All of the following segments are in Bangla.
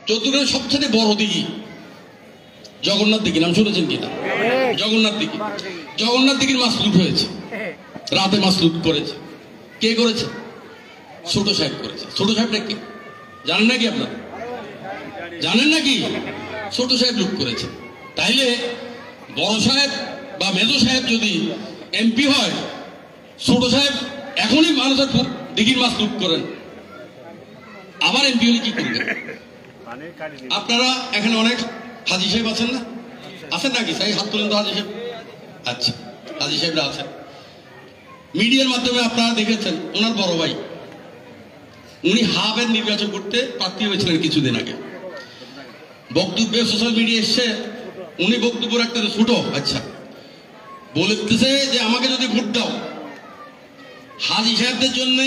চট্টগ্রামের সবচেয়ে বড় দিঘি জগন্নাথ দিঘি, নাম শুনেছেন কিনা? জগন্নাথ দিঘি, জগন্নাথ দিঘির মাছ লুট হয়েছে, রাতে মাছ লুট করেছে। কে করেছে? ছোট সাহেব করেছে। ছোট সাহেবটা কি জানেন নাকি? আপনারা জানেন নাকি? ছোট সাহেব লুট করেছে। তাইলে বড় সাহেব বা মেজো সাহেব যদি এমপি হয়, ছোট সাহেব এখনই মানুষের দিঘির মাছ লুট করেন, আবার এমপি হলে কি করবেন? আপনারা এখানে অনেক হাজি সাহেব আছেন না? আছেন নাকি? তাই হাত তুলেন তো হাজি সাহেব। আচ্ছা, হাজি সাহেবরা আছেন। মিডিয়ার মাধ্যমে আপনারা দেখেছেন ওনার বড় ভাই উনি হাবের নির্বাচন করতে প্রার্থী হয়েছিলেন কিছুদিন আগে। বক্তব্যে সোশ্যাল মিডিয়া এসছে, উনি বক্তব্য রাখতে ছোট, আচ্ছা বলতেছে যে আমাকে যদি ভোট দাও, হাজি সাহেবদের জন্য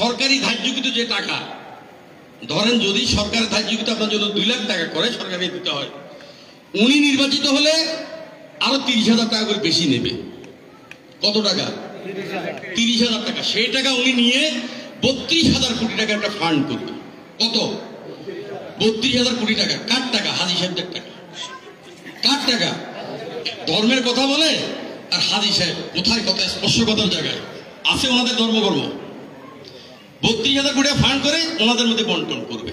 সরকারি ধার্যকৃত যে টাকা, ধরেন যদি সরকারের ধার্যকৃত আপনার জন্য 2 লাখ টাকা করে সরকারকে দিতে হয়, উনি নির্বাচিত হলে আরো 30,000 টাকা করে বেশি নেবে। কত টাকা? 30,000 টাকা। সেই টাকা উনি নিয়ে 32,000 কোটি টাকা একটা ফান্ড করবে। কত? 32,000 কোটি টাকা। কার টাকা? হাজি সাহেবদের টাকা। কার টাকা? ধর্মের কথা বলে আর হাজি সাহেব কোথায় কথায় স্পর্শকতার জায়গায় আছে ওনাদের ধর্মকর্ম। 32,000 কোটি ফান্ড করে ওনাদের মধ্যে বন্টন করবে।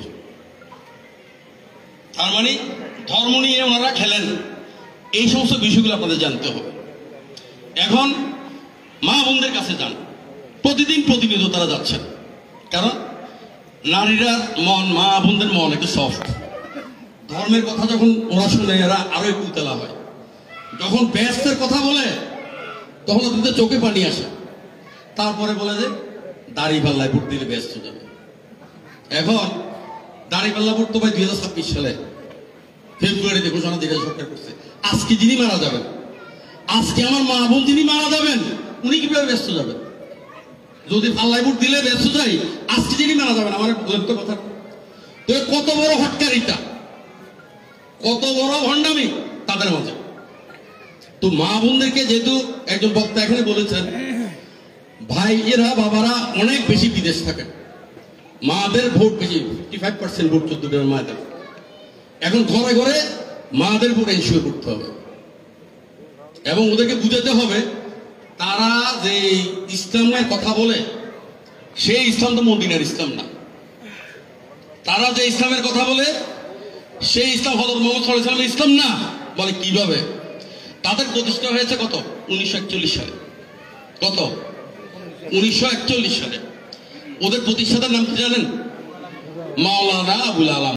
তার মানে ধর্ম নিয়ে ওনারা খেলেন। এই সমস্ত বিষয়গুলো আপনাদের জানতে হবে। এখন মা বোনদের কাছে যান, প্রতিদিন প্রতিনিয়ত তারা যাচ্ছেন। কারণ নারীরা মন, মা বোনদের মন একটু সফট। ধর্মের কথা যখন ওরা শুনে এরা আরো একটু তেলা হয়। যখন ব্যস্তের কথা বলে তখন ওদের চোখে পানি আসে। তারপরে বলে যে দাড়িপাল্লায় ভোট দিলে ব্যস্ত যাবে। এখন দাড়িপাল্লা ভোট তো ভাই 2026 সালে ফেব্রুয়ারিতে ঘোষণা দিয়ে সরকার করছে। আজকে যিনি মারা যাবেন, আজকে আমার মা বোন যিনি মারা যাবেন, উনি কিভাবে ব্যস্ত যাবেন? যদি পাল্লায় ভোট দিলে ব্যস্ত যাই, আজকে যিনি মারা যাবেন, আমার তো কথা। তো কত বড় হটকারিতা, কত বড় ভণ্ডামি তাদের মাঝে। তো মা বোনদেরকে যেহেতু একজন বক্তা এখানে বলেছেন, ভাইয়েরা বাবারা অনেক বেশি বিদেশ থাকেন, মাদের ভোট বেশি, 55% ভোট 14 মায়েদের। এখন ঘরে ঘরে মাদের ভোট এনশিওর করতে হবে এবং ওদেরকে বুঝাতে হবে তারা যে ইসলামের কথা বলে সেই ইসলাম তো মদিনার ইসলাম না। তারা যে ইসলামের কথা বলে সেই ইসলাম হযরত মুহাম্মদ সাল্লাল্লাহু আলাইহি ওয়াসাল্লামের ইসলাম না। বলে কিভাবে? তাদের প্রতিষ্ঠা হয়েছে কত? 1941 সালে। কত? 1941 সালে। ওদের প্রতিষ্ঠাতার নাম কি জানেন? মাওলানা আবুল আলাম।